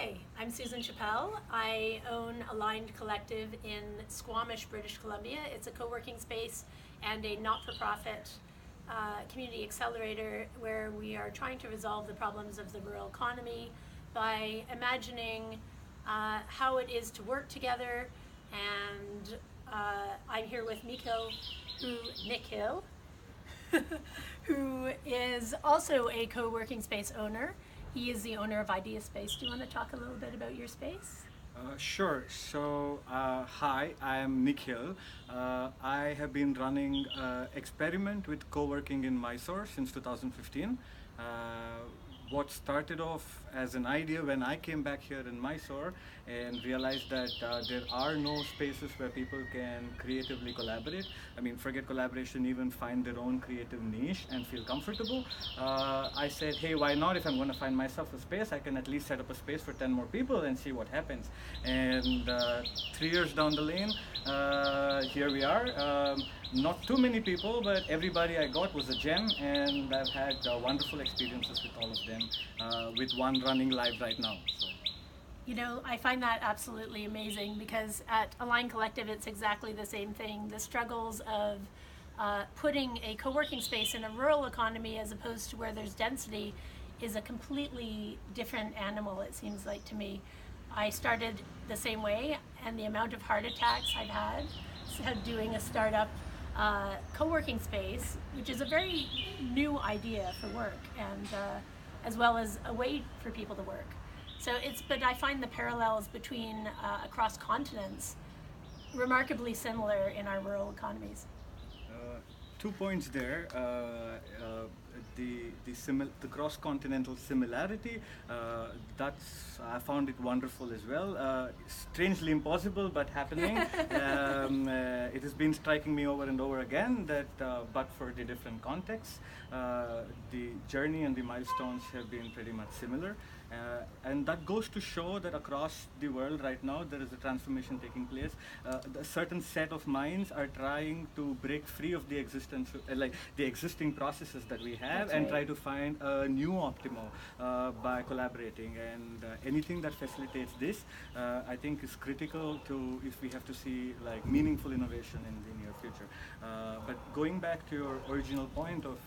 Hi, I'm Susan Chappell. I own Aligned Collective in Squamish, British Columbia. It's a co-working space and a not-for-profit community accelerator where we are trying to resolve the problems of the rural economy by imagining how it is to work together. And I'm here with Nikhil, who is also a co-working space owner. He is the owner of IdeaSpace. Do you want to talk a little bit about your space? Sure. So, hi, I am Nikhil. I have been running experiment with co-working in Mysore since 2015. What started off as an idea when I came back here in Mysore and realized that there are no spaces where people can creatively collaborate. I mean, forget collaboration, even find their own creative niche and feel comfortable. I said, hey, why not? If I'm going to find myself a space, I can at least set up a space for 10 more people and see what happens. And 3 years down the lane, here we are. Not too many people, but everybody I got was a gem, and I've had wonderful experiences with all of them, with one running live right now. So. You know, I find that absolutely amazing because at Align Collective, it's exactly the same thing. The struggles of putting a co-working space in a rural economy as opposed to where there's density is a completely different animal, it seems like to me. I started the same way, and the amount of heart attacks I've had doing a startup co-working space, which is a very new idea for work, and as well as a way for people to work. But I find the parallels between across continents remarkably similar in our rural economies. 2 points there. The cross-continental similarity, I found it wonderful as well. Strangely impossible, but happening. It has been striking me over and over again that, but for the different contexts, the journey and the milestones have been pretty much similar. And that goes to show that across the world right now there is a transformation taking place. A certain set of minds are trying to break free of the existing processes that we have. That's and right. Try to find a new optimal by collaborating. And anything that facilitates this, I think, is critical to if we have to see like meaningful innovation in the near future. But going back to your original point of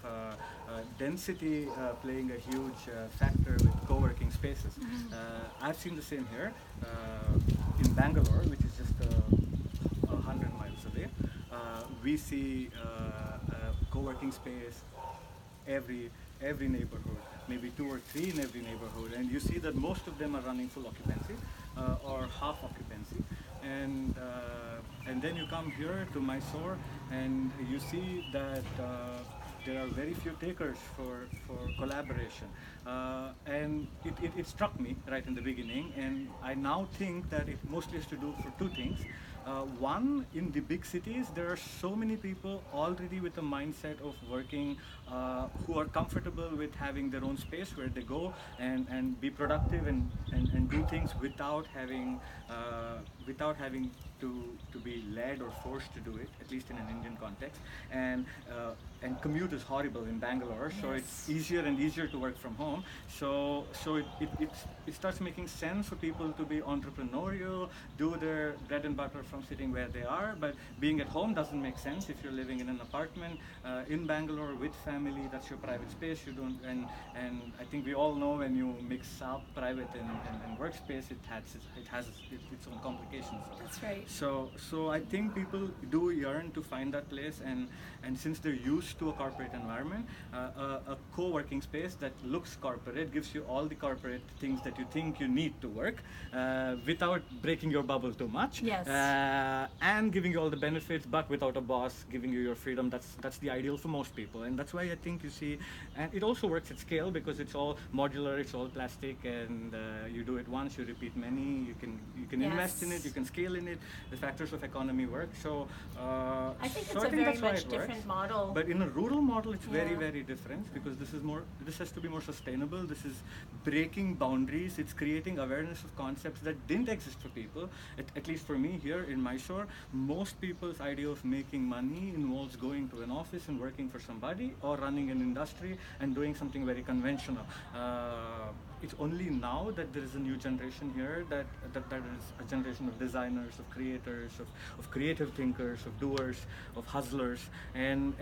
density playing a huge factor with co-working spaces. I've seen the same here in Bangalore, which is just 100 miles away. We see co-working space every neighborhood, maybe 2 or 3 in every neighborhood, and you see that most of them are running full occupancy or half occupancy. And then you come here to Mysore and you see that there are very few takers for collaboration. And it struck me right in the beginning, and I now think that it mostly has to do for 2 things. One, in the big cities, there are so many people already with a mindset of working who are comfortable with having their own space where they go and be productive and do things without having to be led or forced to do it, at least in an Indian context. And commute is horrible in Bangalore, so Yes. it's easier and easier to work from home. So it starts making sense for people to be entrepreneurial, do their bread and butter from sitting where they are. But being at home doesn't make sense if you're living in an apartment in Bangalore with family. That's your private space. You don't and I think we all know when you mix up private and workspace, it has its own complications. That's right. So I think people do yearn to find that place, and since they're used to a corporate environment, a co-working space that looks corporate gives you all the corporate things that you think you need to work without breaking your bubble too much. Yes. And giving you all the benefits, but without a boss giving you your freedom. That's the ideal for most people, and that's why I think you see, and it also works at scale because it's all modular, it's all plastic, and you do it once, you repeat many, you can Yes. invest in it, you can scale in it. The factors of economy work. So I think so it's I a think very that's why much it works. different model. But in a rural model, it's very, Yeah. very different because this has to be more sustainable. This is breaking boundaries. It's creating awareness of concepts that didn't exist for people. At least for me here in Mysore, most people's idea of making money involves going to an office and working for somebody or running an industry and doing something very conventional. it's only now that there is a new generation here, that is a generation of designers, of creators, of creative thinkers, of doers, of hustlers, and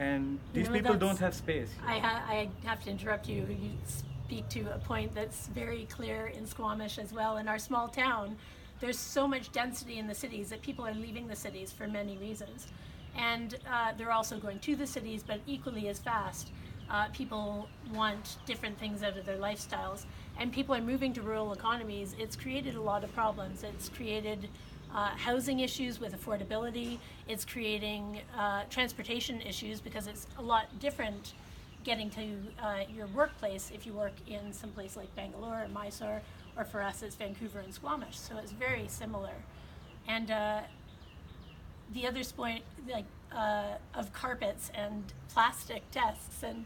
these people don't have space here. I have to interrupt you. You speak to a point that's very clear in Squamish as well. In our small town, there's so much density in the cities that people are leaving the cities for many reasons. And they're also going to the cities, but equally as fast. People want different things out of their lifestyles. And people are moving to rural economies. It's created a lot of problems. It's created housing issues with affordability. It's creating transportation issues because it's a lot different getting to your workplace if you work in some place like Bangalore or Mysore, or for us it's Vancouver and Squamish. So it's very similar. And the other point, like of carpets and plastic desks, and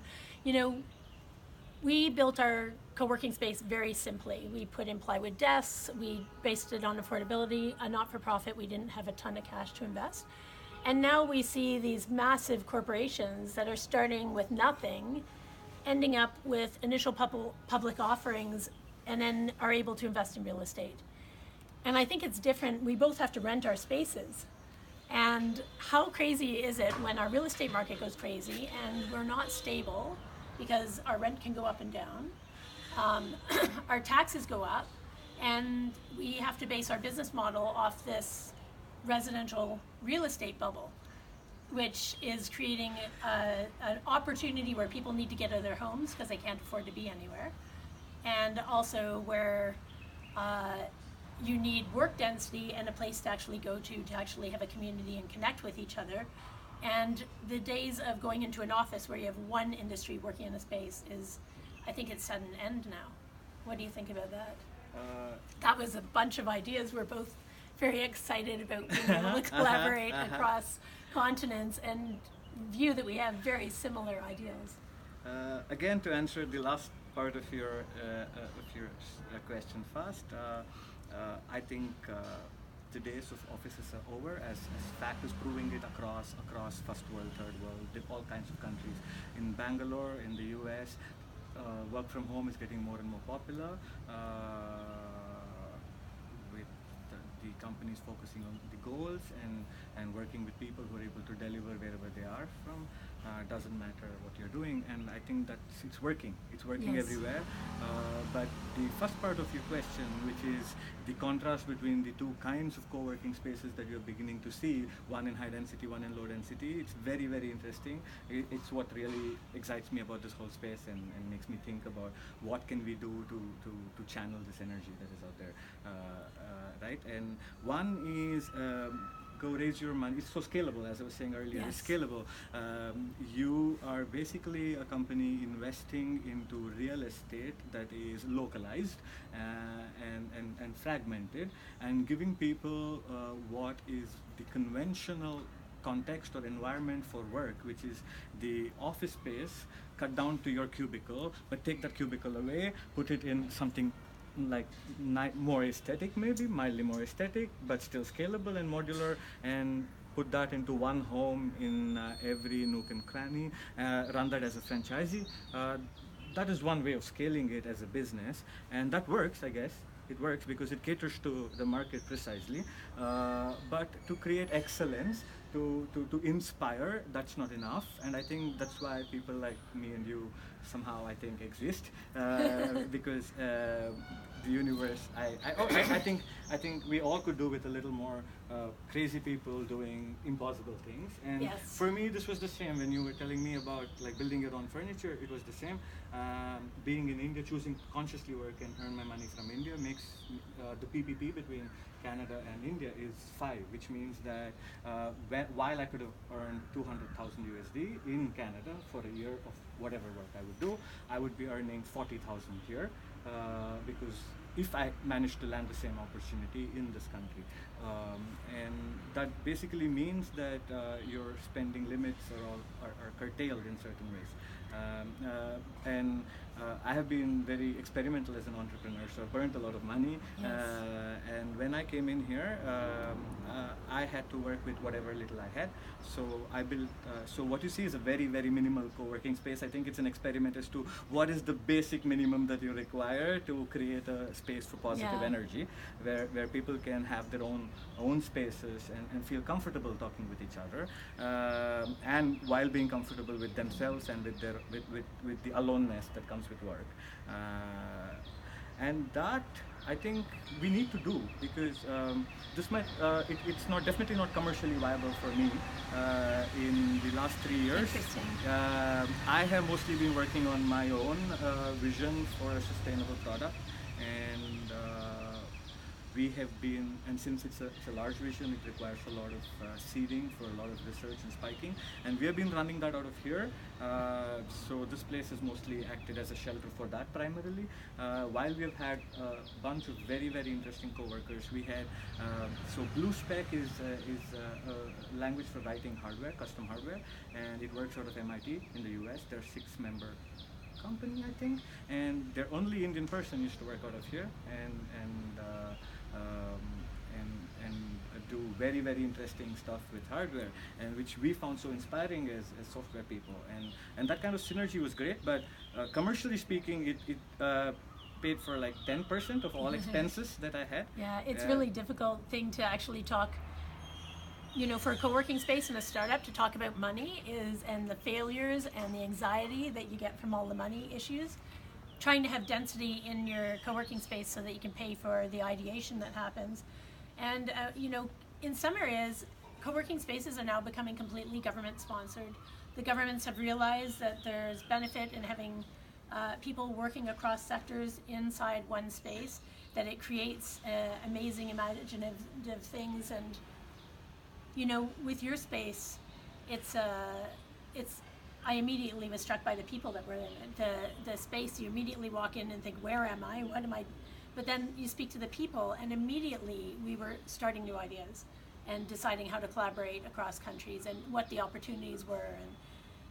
we built our co-working space very simply. We put in plywood desks, we based it on affordability, a not-for-profit, we didn't have a ton of cash to invest. And now we see these massive corporations that are starting with nothing, ending up with initial public offerings, and then are able to invest in real estate. And I think it's different. We both have to rent our spaces. And how crazy is it when our real estate market goes crazy and we're not stable because our rent can go up and down, our taxes go up, and we have to base our business model off this residential real estate bubble, which is creating an opportunity where people need to get out of their homes because they can't afford to be anywhere, and also where you need work density and a place to actually go to actually have a community and connect with each other. And the days of going into an office where you have one industry working in a space is, I think it's at an end now. What do you think about that? That was a bunch of ideas. We're both very excited about being able to collaborate across continents and view that we have very similar ideas. Again, to answer the last part of your question first, I think the days of offices are over, as fact is proving it across first world, third world, all kinds of countries. In Bangalore, in the US, work from home is getting more and more popular, with the companies focusing on the goals and working with people who are able to deliver wherever they are from. Doesn't matter what you're doing, and I think that it's working. It's working Yes. everywhere. But the first part of your question, which is the contrast between the two kinds of co-working spaces that you're beginning to see, one in high density, one in low density, it's very, very interesting. It's what really excites me about this whole space and makes me think about what can we do to channel this energy that is out there, right? And one is go raise your money. It's so scalable, as I was saying earlier. Yes. It's scalable. You are basically a company investing into real estate that is localized and fragmented, and giving people what is the conventional context or environment for work, which is the office space cut down to your cubicle, but take that cubicle away, put it in something like more aesthetic, maybe mildly more aesthetic, but still scalable and modular, and put that into one home in every nook and cranny, run that as a franchisee. That is one way of scaling it as a business, and that works, I guess. It works because it caters to the market precisely, but to create excellence, to inspire, that's not enough. And I think that's why people like me and you somehow, I think, exist, because the universe, I think we all could do with a little more crazy people doing impossible things. And Yes. for me, this was the same. When you were telling me about like building your own furniture, it was the same. Being in India, choosing to consciously work and earn my money from India makes the PPP between Canada and India is 5, which means that while I could have earned 200,000 USD in Canada for a year of whatever work I would do, I would be earning 40,000 here, because if I manage to land the same opportunity in this country. And that basically means that your spending limits are curtailed in certain ways. And I have been very experimental as an entrepreneur, so I burnt a lot of money. Yes. And when I came in here, I had to work with whatever little I had. So I built. So what you see is a very, very minimal co-working space. I think it's an experiment as to what is the basic minimum that you require to create a space for positive energy, where people can have their own spaces and feel comfortable talking with each other, and while being comfortable with themselves and with their with the aloneness that comes with work. And that I think we need to do, because this might it's not definitely not commercially viable for me in the last 3 years. Interesting. I have mostly been working on my own vision for a sustainable product, and we have been, and since it's a large vision, it requires a lot of seeding for a lot of research and spiking, and we have been running that out of here. So this place has mostly acted as a shelter for that primarily. While we have had a bunch of very, very interesting co-workers, we had, so BlueSpec is a language for writing hardware, custom hardware, and it works out of MIT in the US. They're a 6-member company, I think, and their only Indian person used to work out of here, and do very, very interesting stuff with hardware, and which we found so inspiring as software people, and that kind of synergy was great. But commercially speaking, it paid for like 10% of all expenses that I had. Yeah, it's really difficult thing to actually talk, for a co-working space and a startup, to talk about money and the failures and the anxiety that you get from all the money issues. Trying to have density in your co-working space so that you can pay for the ideation that happens. And in some areas, co-working spaces are now becoming completely government sponsored. The governments have realized that there's benefit in having people working across sectors inside one space, that it creates amazing imaginative things. And with your space, I immediately was struck by the people that were in it. The space, you immediately walk in and think, where am I? What am I? But then you speak to the people, and immediately we were starting new ideas and deciding how to collaborate across countries and what the opportunities were.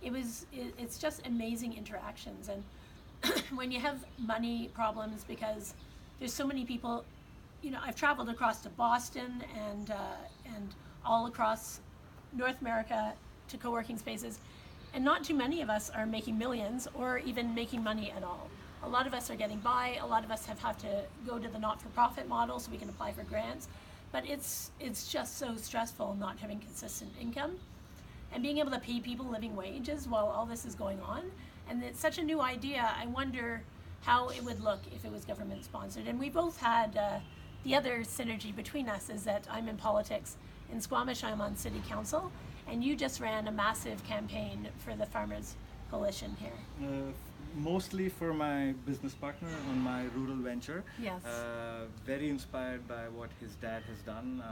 And it's just amazing interactions. And when you have money problems, because there's so many people, I've traveled across to Boston and all across North America to co-working spaces, and not too many of us are making millions or even making money at all. A lot of us are getting by. A lot of us have had to go to the not-for-profit model so we can apply for grants. But it's just so stressful not having consistent income and being able to pay people living wages while all this is going on. And it's such a new idea. I wonder how it would look if it was government sponsored. And we both had, the other synergy between us is that I'm in politics. In Squamish, I'm on city council, and you just ran a massive campaign for the Farmers Coalition here. Mostly for my business partner on my rural venture. Yes. Very inspired by what his dad has done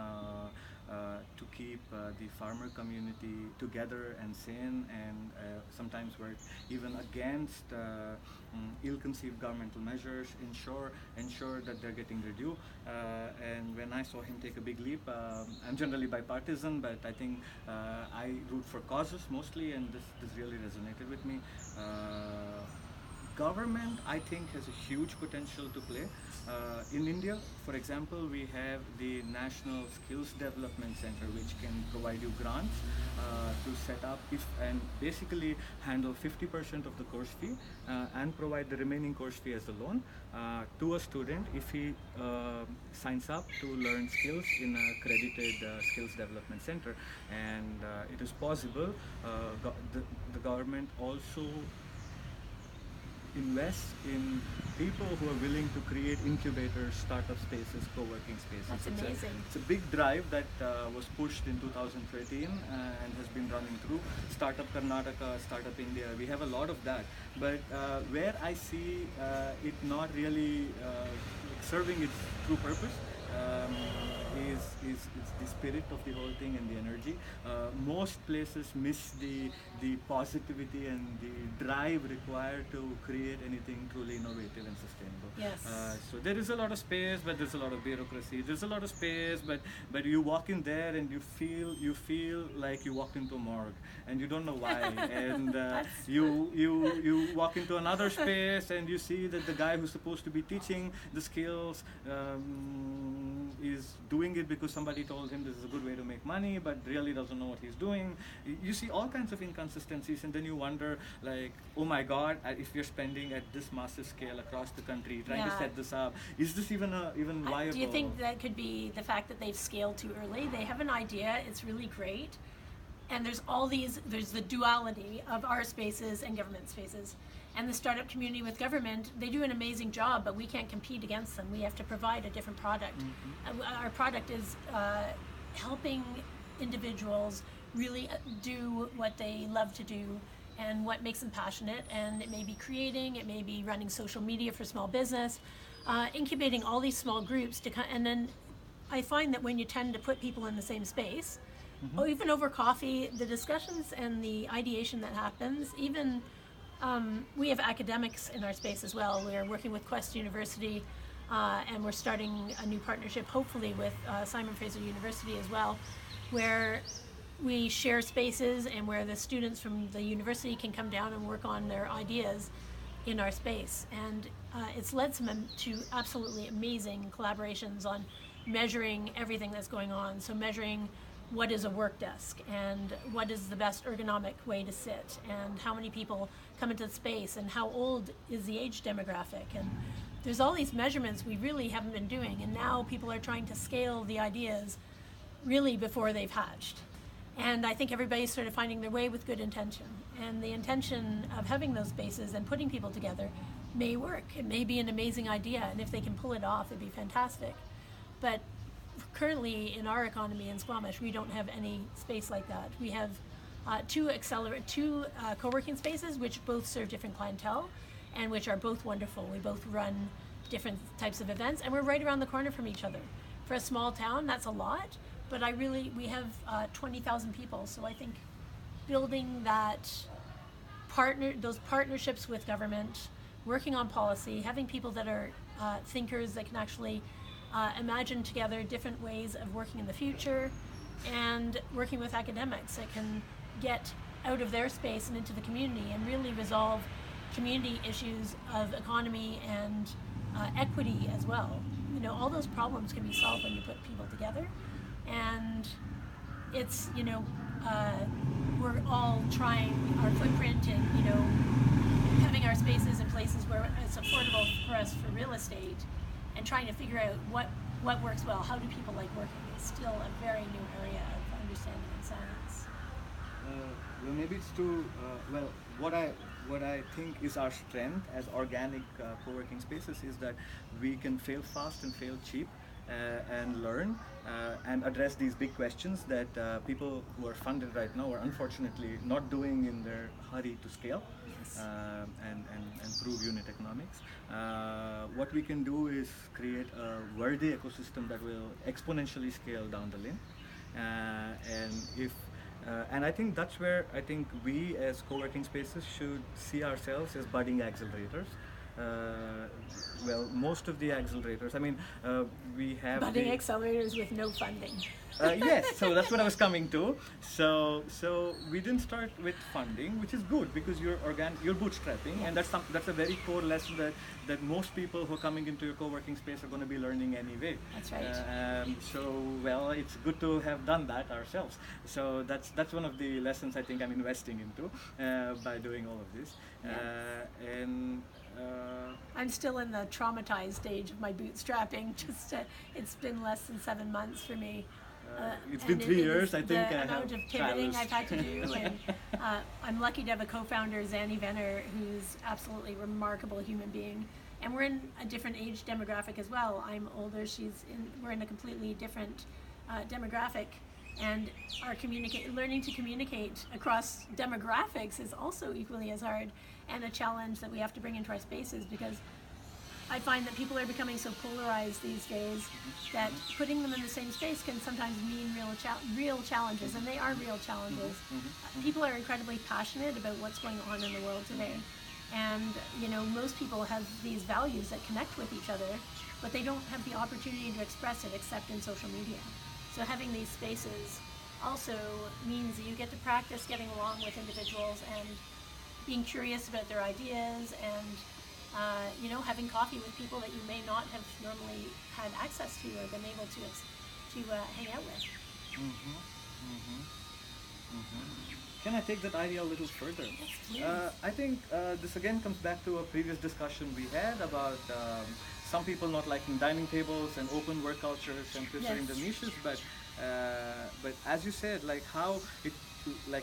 to keep the farmer community together and sane, and sometimes work even against ill-conceived governmental measures, ensure that they're getting their due. And when I saw him take a big leap, I'm generally bipartisan, but I think I root for causes mostly, and this really resonated with me. Government, I think, has a huge potential to play. In India, for example, we have the National Skills Development Center, which can provide you grants to set up and basically handle 50% of the course fee and provide the remaining course fee as a loan to a student if he signs up to learn skills in a accredited skills development center. And it is possible. The government also invest in people who are willing to create incubators, startup spaces, co-working spaces. That's amazing. It's a big drive that was pushed in 2013 and has been running through. Startup Karnataka, Startup India, we have a lot of that. But where I see it not really serving its true purpose is the spirit of the whole thing and the energy. Most places miss the positivity and the drive required to create anything truly innovative and sustainable. Yes. So there is a lot of space, but there's a lot of bureaucracy. There's a lot of space, but you walk in there and you feel like you walked into a morgue, and you don't know why. And you walk into another space and you see that the guy who's supposed to be teaching the skills is doing it because somebody told him this is a good way to make money, but really doesn't know what he's doing. You see all kinds of inconsistencies, and then you wonder, like, oh my God, if you're spending at this massive scale across the country trying to set this up, is this even viable? Do you think that could be the fact that they've scaled too early? They have an idea, it's really great, and there's the duality of our spaces and government spaces. And the startup community with government, they do an amazing job, but we can't compete against them. We have to provide a different product. Our product is helping individuals really do what they love to do and what makes them passionate. And it may be creating, it may be running social media for small business, incubating all these small groups and then I find that when you tend to put people in the same space, or even over coffee, the discussions and the ideation that happens, even we have academics in our space as well. We're working with Quest University, and we're starting a new partnership, hopefully with Simon Fraser University as well, where we share spaces and where the students from the university can come down and work on their ideas in our space. And it's led to absolutely amazing collaborations on measuring everything that's going on. So measuring what is a work desk and what is the best ergonomic way to sit and how many people come into the space and how old is the age demographic. And there's all these measurements we really haven't been doing, and now people are trying to scale the ideas really before they've hatched. And I think everybody's sort of finding their way with good intention. And the intention of having those spaces and putting people together may work. It may be an amazing idea, and if they can pull it off, it'd be fantastic. But currently in our economy in Squamish, we don't have any space like that. We have two co-working spaces which both serve different clientele and which are both wonderful. We both run different types of events, and we're right around the corner from each other. For a small town, that's a lot, but we have 20,000 people, so I think building those partnerships with government, working on policy, having people that are thinkers that can actually imagine together different ways of working in the future, and working with academics that can get out of their space and into the community and really resolve community issues of economy and equity as well. You know, all those problems can be solved when you put people together, and it's, we're all trying our footprint and, having our spaces in places where it's affordable for us for real estate, and trying to figure out what works well. How do people like working? It's still a very new area of understanding and science. Well, maybe it's too, what I think is our strength as organic co-working spaces is that we can fail fast and fail cheap and learn and address these big questions that people who are funded right now are unfortunately not doing in their hurry to scale. Yes. And prove unit economics. What we can do is create a worthy ecosystem that will exponentially scale down the lane. And I think that's where I think we as co-working spaces should see ourselves as budding accelerators. Most of the accelerators, we have budding accelerators with no funding. Yes, so that's what I was coming to. So we didn't start with funding, which is good because you're bootstrapping, and that's a very core lesson that most people who are coming into your co-working space are going to be learning anyway. That's right. It's good to have done that ourselves. So that's one of the lessons I think I'm investing into by doing all of this. Yeah. I'm still in the traumatized stage of my bootstrapping. It's been less than 7 months for me. It's been 3 years, I think. The amount of pivoting I've had to do, and I'm lucky to have a co-founder, Zanny Venner, who's absolutely remarkable human being. And we're in a different age demographic as well. I'm older; we're in a completely different demographic, and learning to communicate across demographics is also equally as hard and a challenge that we have to bring into our spaces, because I find that people are becoming so polarized these days that putting them in the same space can sometimes mean real challenges, and they are real challenges. People are incredibly passionate about what's going on in the world today, and most people have these values that connect with each other, but they don't have the opportunity to express it except in social media. So having these spaces also means that you get to practice getting along with individuals and being curious about their ideas, and having coffee with people that you may not have normally had access to or been able to hang out with. Can I take that idea a little further? Yes, please. I think this again comes back to a previous discussion we had about some people not liking dining tables and open work cultures and preferring the niches, but as you said, like how it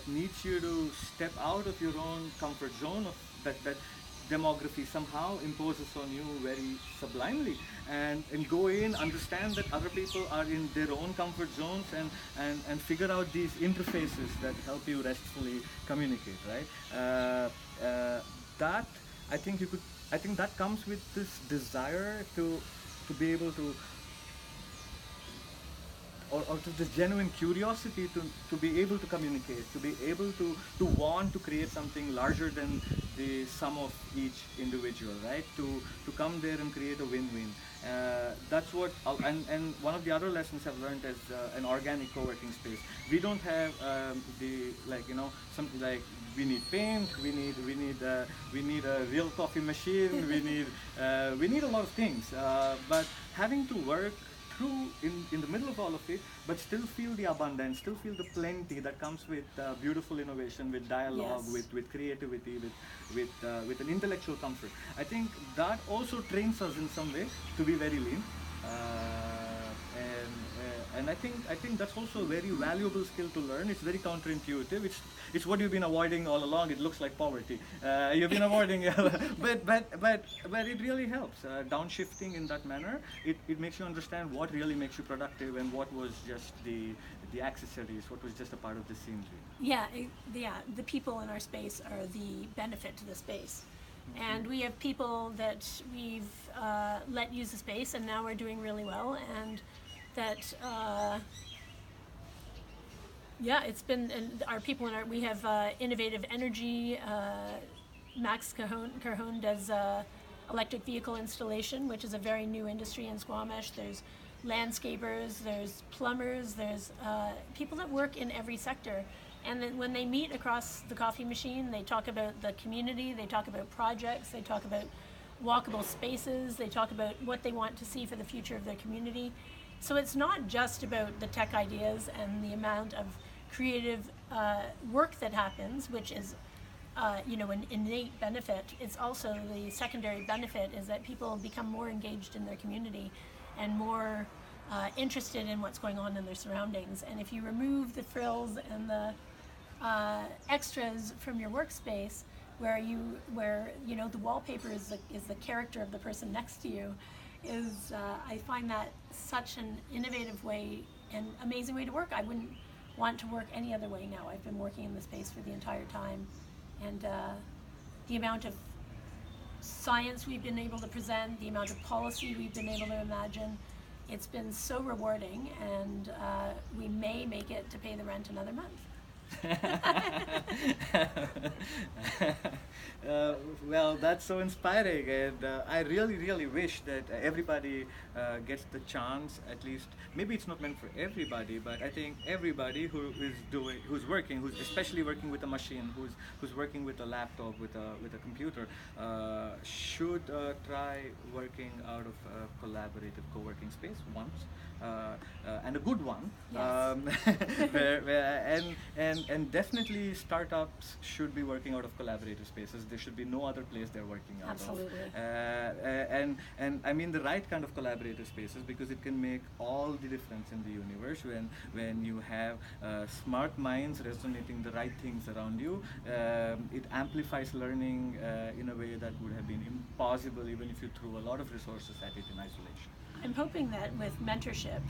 needs you to step out of your own comfort zone of that demography somehow imposes on you very sublimely, and go in, understand that other people are in their own comfort zones, and figure out these interfaces that help you restfully communicate, right? That I think that comes with this desire to be able to, or to this genuine curiosity to be able to communicate, to be able to want to create something larger than the sum of each individual, right? To come there and create a win-win. That's what, and one of the other lessons I've learned as an organic co-working space. We don't have something like we need paint, we need a real coffee machine, we need a lot of things, but having to work in the middle of all of it, but still feel the abundance, still feel the plenty that comes with beautiful innovation, with dialogue, with creativity, with an intellectual comfort. I think that also trains us in some way to be very lean, and I think that's also a very valuable skill to learn. It's very counterintuitive. It's what you've been avoiding all along. It looks like poverty. You've been avoiding, but it really helps. Downshifting in that manner, it makes you understand what really makes you productive and what was just the accessories, what was just a part of the scenery. The people in our space are the benefit to the space. And we have people that we've let use the space, and now we're doing really well, and that it's been, and our people we have innovative energy. Max Cajon does electric vehicle installation, which is a very new industry in Squamish. There's landscapers, there's plumbers, there's people that work in every sector. And then when they meet across the coffee machine, they talk about the community, they talk about projects, they talk about walkable spaces, they talk about what they want to see for the future of their community. So it's not just about the tech ideas and the amount of creative work that happens, which is an innate benefit. It's also the secondary benefit is that people become more engaged in their community and more interested in what's going on in their surroundings. And if you remove the frills and the extras from your workspace, where the wallpaper is the character of the person next to you, I find that such an innovative way and amazing way to work. I wouldn't want to work any other way now. I've been working in the space for the entire time, and the amount of science we've been able to present, the amount of policy we've been able to imagine, it's been so rewarding, and we may make it to pay the rent another month. Well, that's so inspiring, and I really wish that everybody gets the chance. At least, maybe it's not meant for everybody, but I think everybody who's working, especially working with a machine, who's working with a laptop, with a computer, should try working out of a collaborative co-working space once. And a good one. Yes. And definitely startups should be working out of collaborative spaces. There should be no other place they're working out Absolutely. of. And I mean the right kind of collaborative spaces, because it can make all the difference in the universe when you have smart minds resonating the right things around you. It amplifies learning in a way that would have been impossible even if you threw a lot of resources at it in isolation. I'm hoping that with mentorship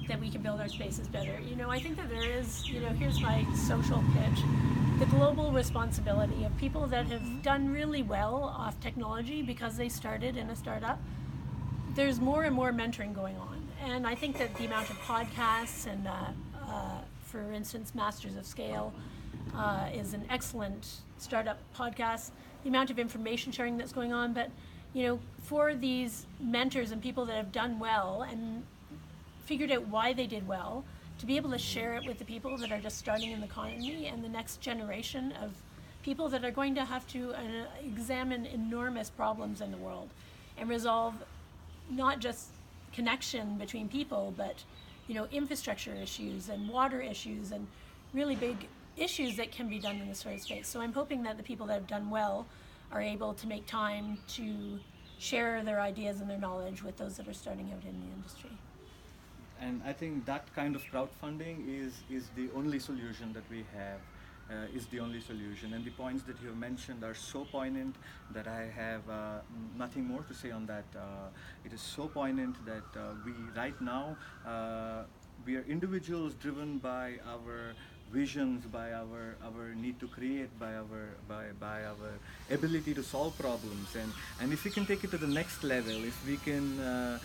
that we can build our spaces better. I think that there is, here's my social pitch. the global responsibility of people that have done really well off technology because they started in a startup. There's more and more mentoring going on, and I think that the amount of podcasts and for instance, Masters of Scale is an excellent startup podcast. The amount of information sharing that's going on, but for these mentors and people that have done well and figured out why they did well, to be able to share it with the people that are just starting in the economy and the next generation of people that are going to have to examine enormous problems in the world and resolve not just connection between people, but infrastructure issues and water issues and really big issues that can be done in this sort of space. So I'm hoping that the people that have done well are able to make time to share their ideas and their knowledge with those that are starting out in the industry. And I think that kind of crowdfunding is the only solution that we have. Is the only solution, and the points that you have mentioned are so poignant that I have nothing more to say on that. It is so poignant that we right now we are individuals driven by our visions, by our need to create, by our ability to solve problems, and if we can take it to the next level, if we can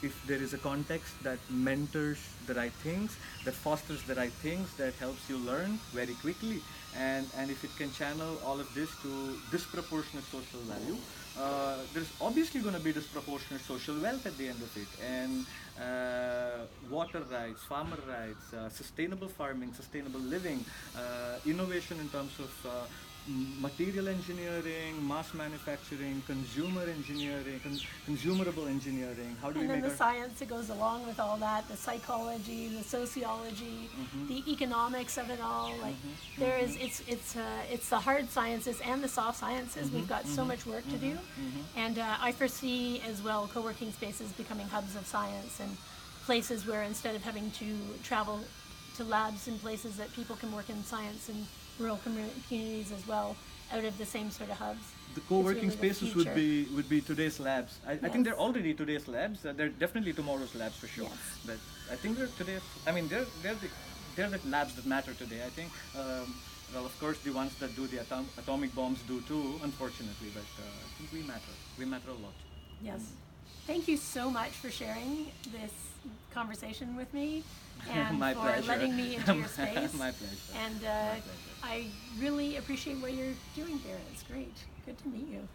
if there is a context that mentors the right things, that fosters the right things, that helps you learn very quickly, and if it can channel all of this to disproportionate social value, there's obviously going to be disproportionate social wealth at the end of it, and water rights, farmer rights, sustainable farming, sustainable living, innovation in terms of material engineering, mass manufacturing, consumer engineering, consumerable engineering. How do we And then make the science that goes along with all that, the psychology, the sociology, the economics of it all. Like there is, it's the hard sciences and the soft sciences. We've got so much work to do, and I foresee as well co-working spaces becoming hubs of science and places where instead of having to travel to labs in places that people can work in science and rural communities as well, out of the same sort of hubs. The co-working It's really the spaces future. would be today's labs. I think they're already today's labs. They're definitely tomorrow's labs for sure. Yes. But I think they're today's. I mean, they're the labs that matter today. I think. Well, of course, the ones that do the atomic bombs do too, unfortunately. But I think we matter. We matter a lot. Yes. Thank you so much for sharing this conversation with me and My for pleasure. letting me into your space. My pleasure. And My pleasure. I really appreciate what you're doing here. It's great. Good to meet you.